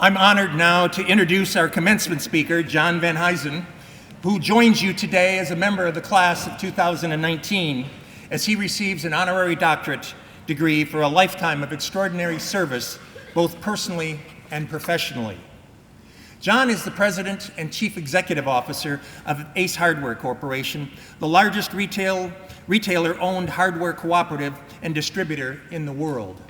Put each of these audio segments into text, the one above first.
I'm honored now to introduce our commencement speaker, John Venhuizen, who joins you today as a member of the class of 2019 as he receives an honorary doctorate degree for a lifetime of extraordinary service, both personally and professionally. John is the President and Chief Executive Officer of Ace Hardware Corporation, the largest retailer-owned hardware cooperative and distributor in the world.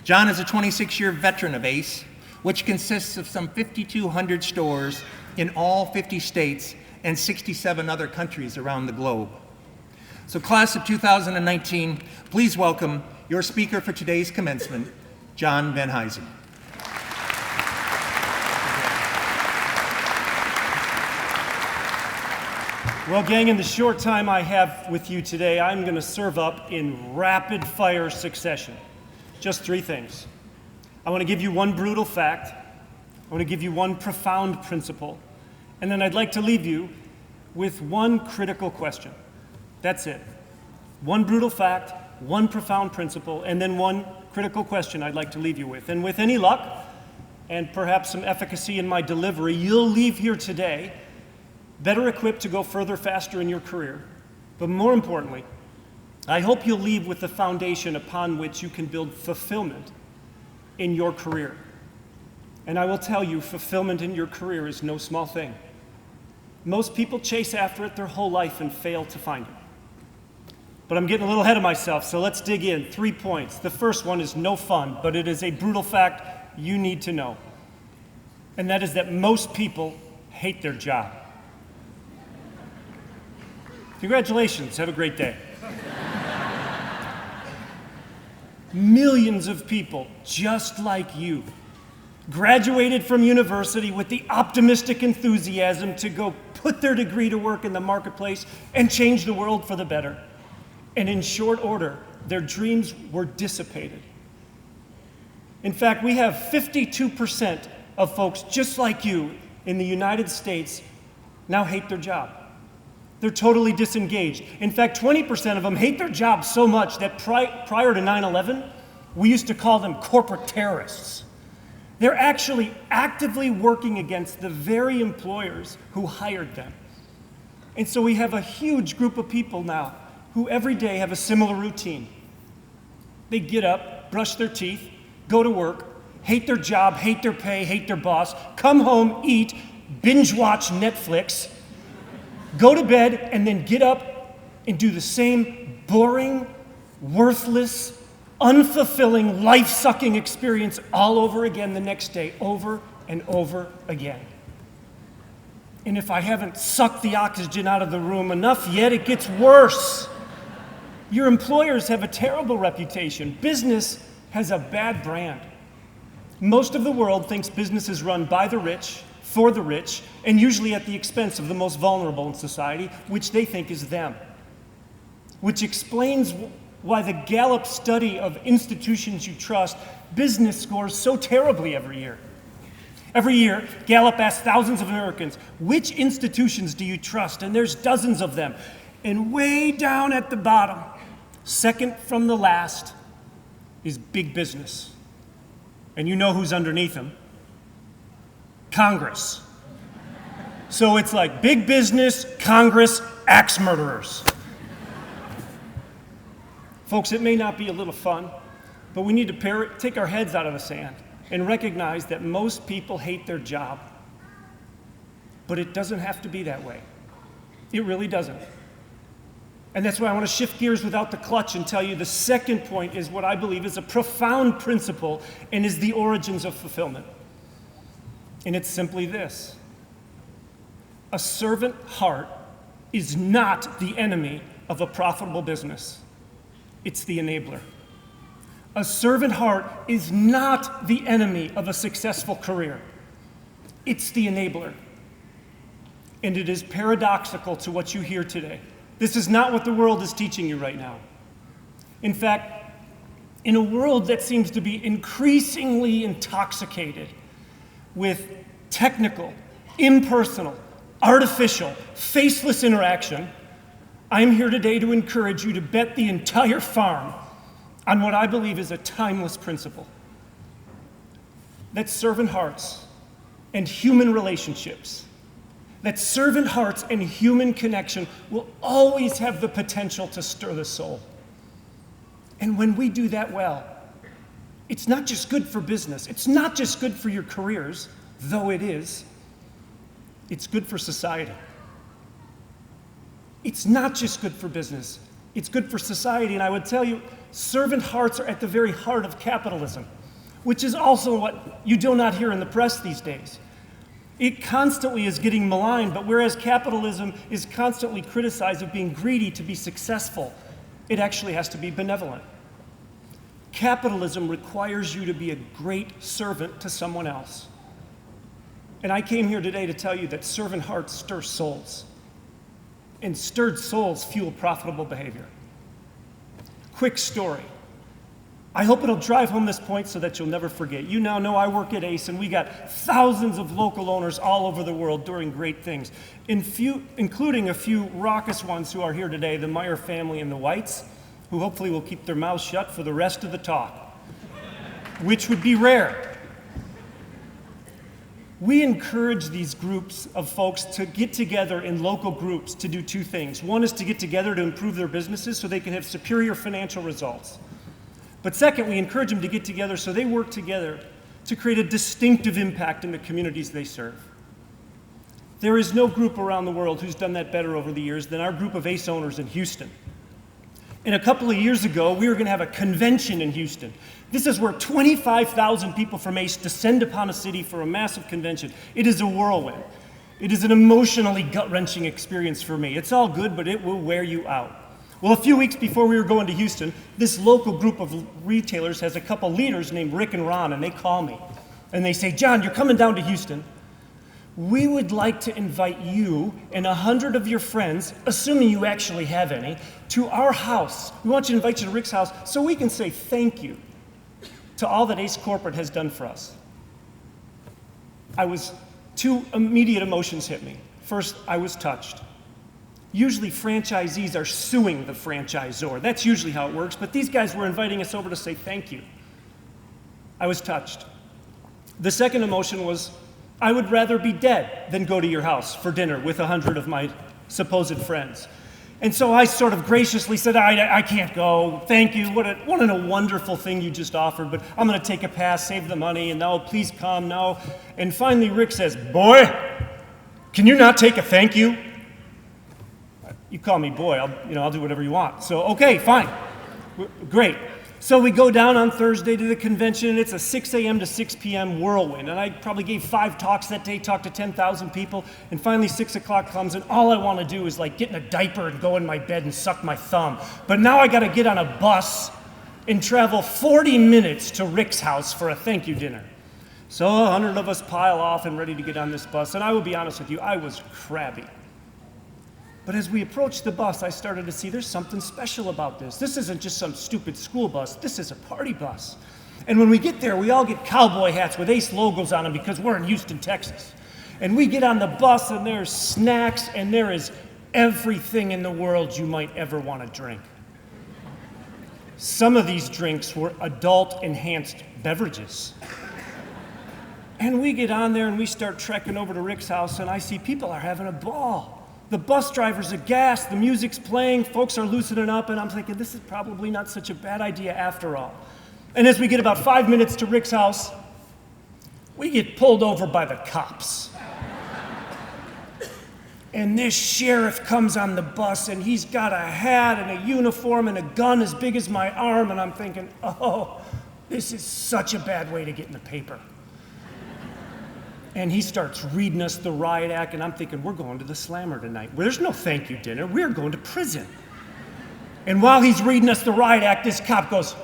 John is a 26-year veteran of Ace, which consists of some 5,200 stores in all 50 states and 67 other countries around the globe. So class of 2019, please welcome your speaker for today's commencement, John Venhuizen. Well, gang, in the short time I have with you today, I'm going to serve up in rapid-fire succession just three things. I want to give you one brutal fact, I want to give you one profound principle, and then I'd like to leave you with one critical question. That's it. One brutal fact, one profound principle, and then one critical question I'd like to leave you with. And with any luck, and perhaps some efficacy in my delivery, you'll leave here today better equipped to go further, faster in your career. But more importantly, I hope you'll leave with the foundation upon which you can build fulfillment in your career. And I will tell you, fulfillment in your career is no small thing. Most people chase after it their whole life and fail to find it. But I'm getting a little ahead of myself, so let's dig in. 3 points. The first one is no fun, but it is a brutal fact you need to know. And that is that most people hate their job. Congratulations, have a great day. Millions of people just like you graduated from university with the optimistic enthusiasm to go put their degree to work in the marketplace and change the world for the better. And in short order, their dreams were dissipated. In fact, we have 52% of folks just like you in the United States now hate their job. They're totally disengaged. In fact, 20% of them hate their job so much that prior to 9/11, we used to call them corporate terrorists. They're actually actively working against the very employers who hired them. And so we have a huge group of people now who every day have a similar routine. They get up, brush their teeth, go to work, hate their job, hate their pay, hate their boss, come home, eat, binge watch Netflix, go to bed, and then get up and do the same boring, worthless, unfulfilling, life-sucking experience all over again the next day, over and over again. And if I haven't sucked the oxygen out of the room enough yet, it gets worse. Your employers have a terrible reputation. Business has a bad brand. Most of the world thinks business is run by the rich, for the rich, and usually at the expense of the most vulnerable in society, which they think is them. Which explains why the Gallup study of institutions you trust, business scores so terribly every year. Every year, Gallup asks thousands of Americans, which institutions do you trust? And there's dozens of them. And way down at the bottom, second from the last, is big business. And you know who's underneath them? Congress. So it's like big business, Congress, axe murderers. Folks, it may not be a little fun, but we need to take our heads out of the sand and recognize that most people hate their job. But it doesn't have to be that way. It really doesn't. And that's why I want to shift gears without the clutch and tell you the second point is what I believe is a profound principle and is the origins of fulfillment. And it's simply this: a servant heart is not the enemy of a profitable business. It's the enabler. A servant heart is not the enemy of a successful career. It's the enabler. And it is paradoxical to what you hear today. This is not what the world is teaching you right now. In fact, in a world that seems to be increasingly intoxicated with technical, impersonal, artificial, faceless interaction, I am here today to encourage you to bet the entire farm on what I believe is a timeless principle. that servant hearts and human relationships, that servant hearts and human connection will always have the potential to stir the soul. And when we do that well, it's not just good for business, it's not just good for your careers, though it is, it's good for society. It's not just good for business, it's good for society. And I would tell you, servant hearts are at the very heart of capitalism, which is also what you do not hear in the press these days. It constantly is getting maligned, but whereas capitalism is constantly criticized of being greedy to be successful, it actually has to be benevolent. Capitalism requires you to be a great servant to someone else. And I came here today to tell you that servant hearts stir souls, and stirred souls fuel profitable behavior. Quick story. I hope it'll drive home this point so that you'll never forget. You now know I work at ACE, and we got thousands of local owners all over the world doing great things, including a few raucous ones who are here today, the Meyer family and the Whites, who hopefully will keep their mouths shut for the rest of the talk, which would be rare. We encourage these groups of folks to get together in local groups to do two things. One is to get together to improve their businesses so they can have superior financial results. But second, we encourage them to get together so they work together to create a distinctive impact in the communities they serve. There is no group around the world who's done that better over the years than our group of ACE owners in Houston. And a couple of years ago, we were going to have a convention in Houston. This is where 25,000 people from ACE descend upon a city for a massive convention. It is a whirlwind. It is an emotionally gut-wrenching experience for me. It's all good, but it will wear you out. Well, a few weeks before we were going to Houston, this local group of retailers has a couple leaders named Rick and Ron, and they call me. And they say, John, you're coming down to Houston. We would like to invite you and 100 of your friends, assuming you actually have any, to our house. We want you to invite you to Rick's house so we can say thank you to all that ACE Corporate has done for us. Two immediate emotions hit me. First, I was touched. Usually franchisees are suing the franchisor. That's usually how it works, but these guys were inviting us over to say thank you. I was touched. The second emotion was, I would rather be dead than go to your house for dinner with 100 of my supposed friends. And so I sort of graciously said, I can't go, thank you, what a wonderful thing you just offered, but I'm gonna take a pass, save the money, and no, please come, no. And finally Rick says, boy, can you not take a thank you? You call me boy, I'll do whatever you want. So, okay, fine, great. So we go down on Thursday to the convention, and it's a 6 a.m. to 6 p.m. whirlwind. And I probably gave 5 talks that day, talked to 10,000 people, and finally 6 o'clock comes, and all I want to do is like get in a diaper and go in my bed and suck my thumb. But now I got to get on a bus and travel 40 minutes to Rick's house for a thank you dinner. So 100 of us pile off and ready to get on this bus, and I will be honest with you, I was crabby. But as we approached the bus, I started to see there's something special about this. This isn't just some stupid school bus. This is a party bus. And when we get there, we all get cowboy hats with ACE logos on them because we're in Houston, Texas. And we get on the bus, and there's snacks, and there is everything in the world you might ever want to drink. Some of these drinks were adult-enhanced beverages. And we get on there, and we start trekking over to Rick's house, and I see people are having a ball. The bus drivers are gassed, the music's playing, folks are loosening up, and I'm thinking, this is probably not such a bad idea after all. And as we get about 5 minutes to Rick's house, we get pulled over by the cops. And this sheriff comes on the bus, and he's got a hat and a uniform and a gun as big as my arm, and I'm thinking, oh, this is such a bad way to get in the paper. And he starts reading us the riot act, and I'm thinking, we're going to the Slammer tonight. Well, there's no thank you dinner. We're going to prison. And while he's reading us the riot act, this cop goes,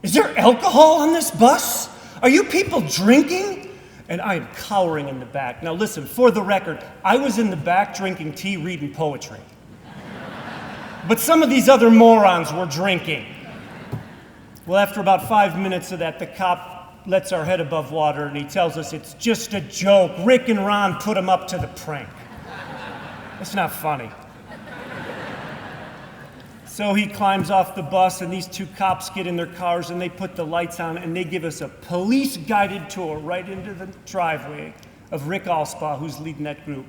is there alcohol on this bus? Are you people drinking? And I am cowering in the back. Now listen, for the record, I was in the back drinking tea, reading poetry. But some of these other morons were drinking. Well, after about 5 minutes of that, the cop lets our head above water, and he tells us it's just a joke. Rick and Ron put him up to the prank. It's not funny. So he climbs off the bus, and these two cops get in their cars, and they put the lights on, and they give us a police-guided tour right into the driveway of Rick Allspaw, who's leading that group.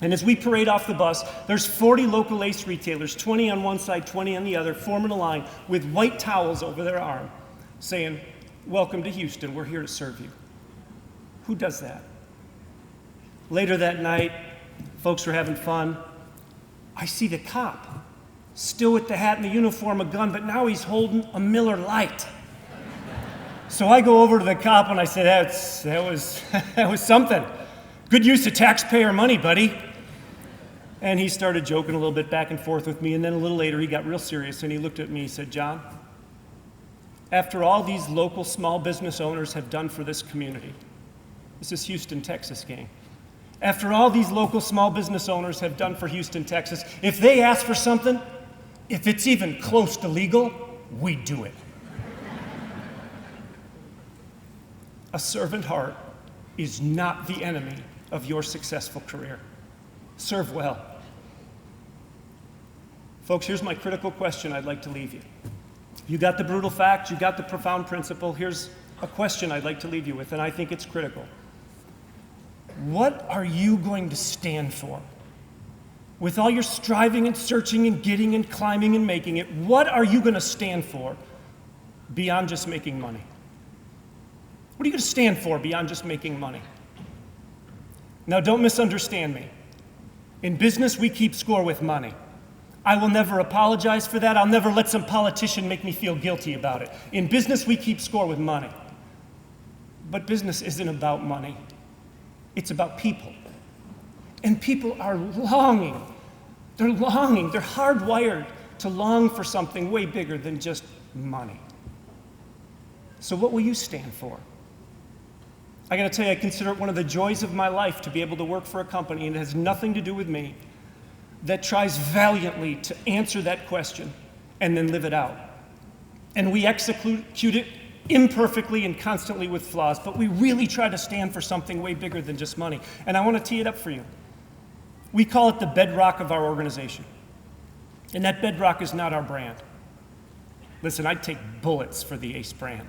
And as we parade off the bus, there's 40 local Ace retailers, 20 on one side, 20 on the other, forming a line with white towels over their arm, saying, "Welcome to Houston, we're here to serve you." Who does that? Later that night, folks were having fun. I see the cop, still with the hat and the uniform, a gun, but now he's holding a Miller Lite. So I go over to the cop and I say, that was something. Good use of taxpayer money, buddy. And he started joking a little bit back and forth with me, and then a little later he got real serious and he looked at me and he said, "John, after all these local small business owners have done for this community," this is Houston, Texas, gang. "After all these local small business owners have done for Houston, Texas, if they ask for something, if it's even close to legal, we do it." A servant heart is not the enemy of your successful career. Serve well. Folks, here's my critical question I'd like to leave you. You got the brutal fact, you got the profound principle. Here's a question I'd like to leave you with, and I think it's critical. What are you going to stand for? With all your striving and searching and getting and climbing and making it, what are you going to stand for beyond just making money? What are you going to stand for beyond just making money? Now, don't misunderstand me. In business, we keep score with money. I will never apologize for that. I'll never let some politician make me feel guilty about it. In business, we keep score with money. But business isn't about money. It's about people. And people are longing. They're longing. They're hardwired to long for something way bigger than just money. So what will you stand for? I got to tell you, I consider it one of the joys of my life to be able to work for a company, and it has nothing to do with me, that tries valiantly to answer that question and then live it out. And we execute it imperfectly and constantly with flaws, but we really try to stand for something way bigger than just money. And I want to tee it up for you. We call it the bedrock of our organization. And that bedrock is not our brand. Listen, I'd take bullets for the Ace brand.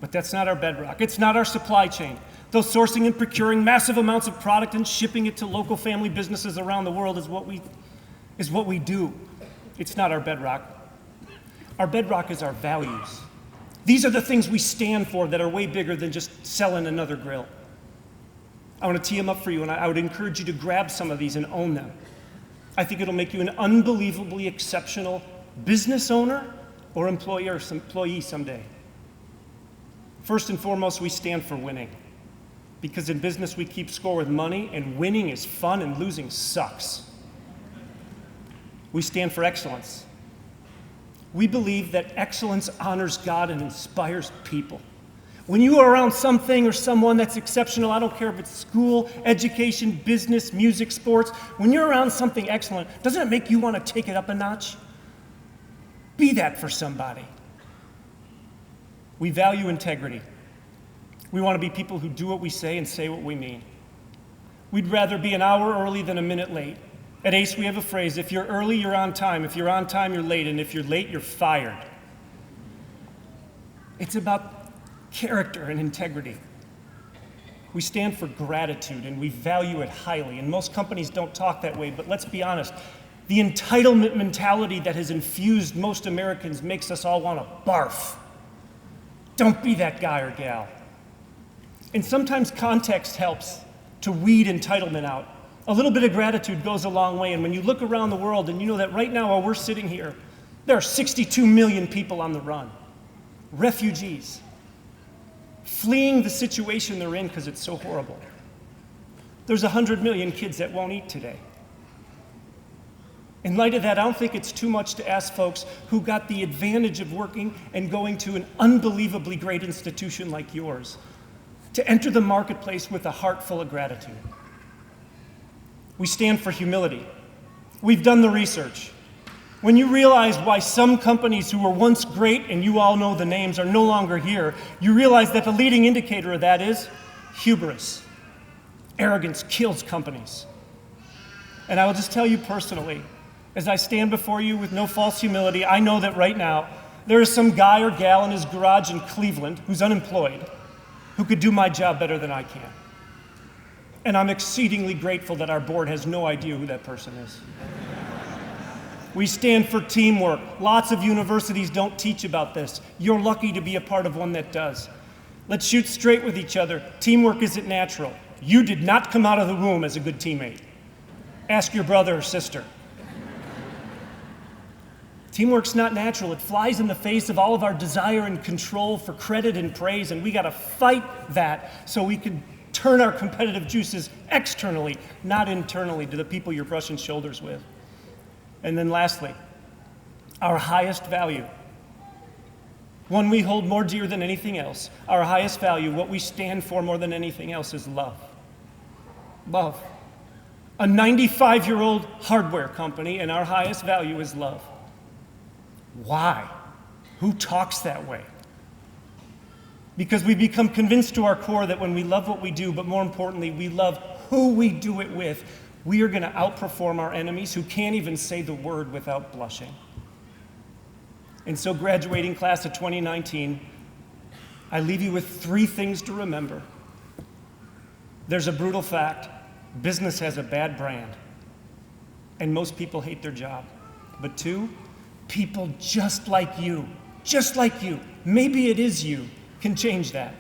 But that's not our bedrock. It's not our supply chain. Though sourcing and procuring massive amounts of product and shipping it to local family businesses around the world is what we do. It's not our bedrock. Our bedrock is our values. These are the things we stand for that are way bigger than just selling another grill. I want to tee them up for you, and I would encourage you to grab some of these and own them. I think it'll make you an unbelievably exceptional business owner or employee someday. First and foremost, we stand for winning. Because in business, we keep score with money, and winning is fun and losing sucks. We stand for excellence. We believe that excellence honors God and inspires people. When you are around something or someone that's exceptional, I don't care if it's school, education, business, music, sports, when you're around something excellent, doesn't it make you want to take it up a notch? Be that for somebody. We value integrity. We want to be people who do what we say and say what we mean. We'd rather be an hour early than a minute late. At Ace, we have a phrase: if you're early, you're on time. If you're on time, you're late. And if you're late, you're fired. It's about character and integrity. We stand for gratitude, and we value it highly. And most companies don't talk that way, but let's be honest. The entitlement mentality that has infused most Americans makes us all want to barf. Don't be that guy or gal. And sometimes context helps to weed entitlement out. A little bit of gratitude goes a long way. And when you look around the world and you know that right now while we're sitting here, there are 62 million people on the run. Refugees. Fleeing the situation they're in because it's so horrible. There's 100 million kids that won't eat today. In light of that, I don't think it's too much to ask folks who got the advantage of working and going to an unbelievably great institution like yours to enter the marketplace with a heart full of gratitude. We stand for humility. We've done the research. When you realize why some companies who were once great, and you all know the names, are no longer here, you realize that the leading indicator of that is hubris. Arrogance kills companies. And I will just tell you personally, As I stand before you with no false humility, I know that right now there is some guy or gal in his garage in Cleveland who's unemployed who could do my job better than I can. And I'm exceedingly grateful that our board has no idea who that person is. We stand for teamwork. Lots of universities don't teach about this. You're lucky to be a part of one that does. Let's shoot straight with each other. Teamwork isn't natural. You did not come out of the womb as a good teammate. Ask your brother or sister. Teamwork's not natural. It flies in the face of all of our desire and control for credit and praise, and we gotta fight that so we can turn our competitive juices externally, not internally, to the people you're brushing shoulders with. And then lastly, our highest value, one we hold more dear than anything else, our highest value, what we stand for more than anything else, is love. Love. A 95-year-old hardware company, and our highest value is love. Why? Who talks that way? Because we become convinced to our core that when we love what we do, but more importantly, we love who we do it with, we are going to outperform our enemies who can't even say the word without blushing. And so, graduating class of 2019, I leave you with 3 things to remember. There's a brutal fact: business has a bad brand, and most people hate their job. But 2, people just like you, maybe it is you, can change that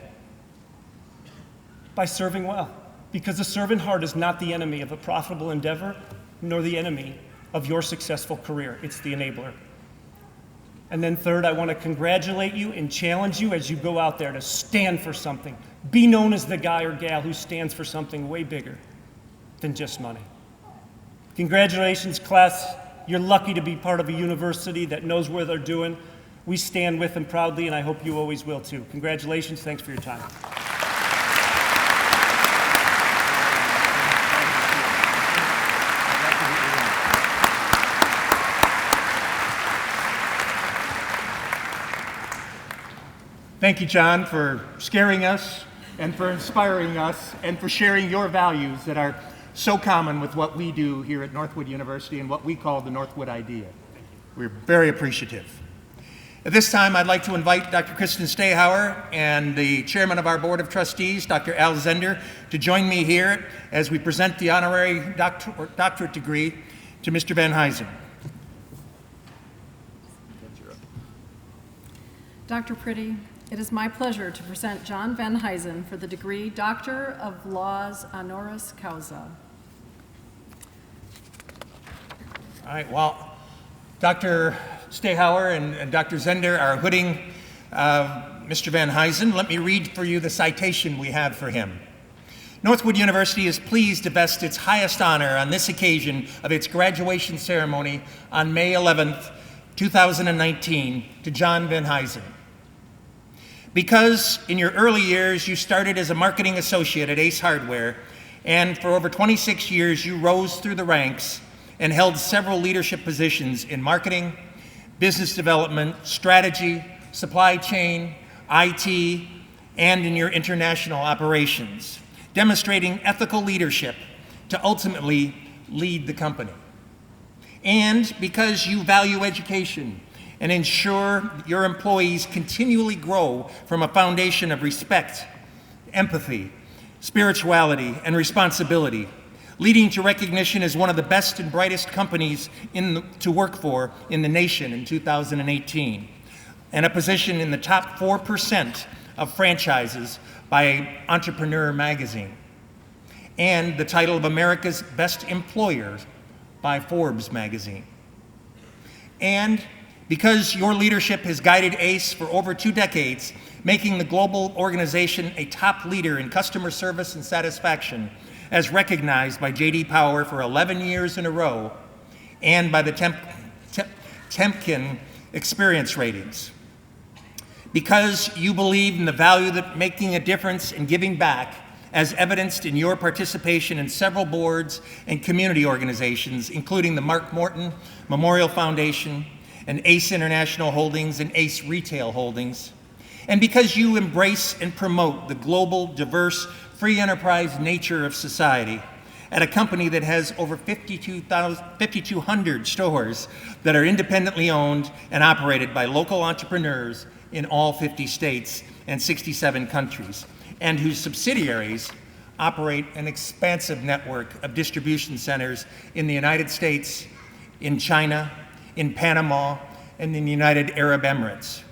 by serving well. Because a servant heart is not the enemy of a profitable endeavor, nor the enemy of your successful career. It's the enabler. And then 3rd, I want to congratulate you and challenge you as you go out there to stand for something. Be known as the guy or gal who stands for something way bigger than just money. Congratulations, class. You're lucky to be part of a university that knows what they're doing. We stand with them proudly, and I hope you always will too. Congratulations. Thanks for your time. Thank you, John, for scaring us and for inspiring us and for sharing your values that are so common with what we do here at Northwood University and what we call the Northwood Idea. We're very appreciative. At this time, I'd like to invite Dr. Kristen Stahauer and the chairman of our Board of Trustees, Dr. Al Zender, to join me here as we present the honorary doctorate degree to Mr. Venhuizen. Dr. Priddy, it is my pleasure to present John Venhuizen for the degree Doctor of Laws honoris causa. All right, well, Dr. Stahauer and Dr. Zender are hooding Mr. Venhuizen. Let me read for you the citation we have for him. Northwood University is pleased to vest its highest honor on this occasion of its graduation ceremony on May 11th, 2019, to John Venhuizen. Because in your early years you started as a marketing associate at Ace Hardware, and for over 26 years you rose through the ranks and held several leadership positions in marketing, business development, strategy, supply chain, IT, and in your international operations, demonstrating ethical leadership to ultimately lead the company. And because you value education and ensure your employees continually grow from a foundation of respect, empathy, spirituality, and responsibility, leading to recognition as one of the best and brightest companies to work for in the nation in 2018, and a position in the top 4% of franchises by Entrepreneur magazine, and the title of America's Best Employer by Forbes magazine. And because your leadership has guided ACE for over 2 decades, making the global organization a top leader in customer service and satisfaction, as recognized by J.D. Power for 11 years in a row, and by the Temkin Experience Ratings. Because you believe in the value that making a difference and giving back, as evidenced in your participation in several boards and community organizations, including the Mark Morton Memorial Foundation, and ACE International Holdings and ACE Retail Holdings, and because you embrace and promote the global, diverse, free enterprise nature of society, at a company that has over 5,200 stores that are independently owned and operated by local entrepreneurs in all 50 states and 67 countries, and whose subsidiaries operate an expansive network of distribution centers in the United States, in China, in Panama, and in the United Arab Emirates.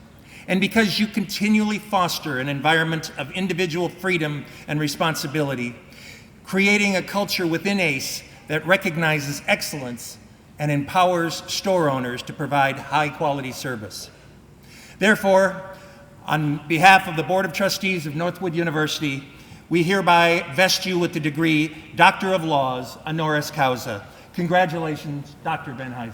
And because you continually foster an environment of individual freedom and responsibility, creating a culture within ACE that recognizes excellence and empowers store owners to provide high-quality service. Therefore, on behalf of the Board of Trustees of Northwood University, we hereby vest you with the degree Doctor of Laws, honoris causa. Congratulations, Dr. Venhuizen.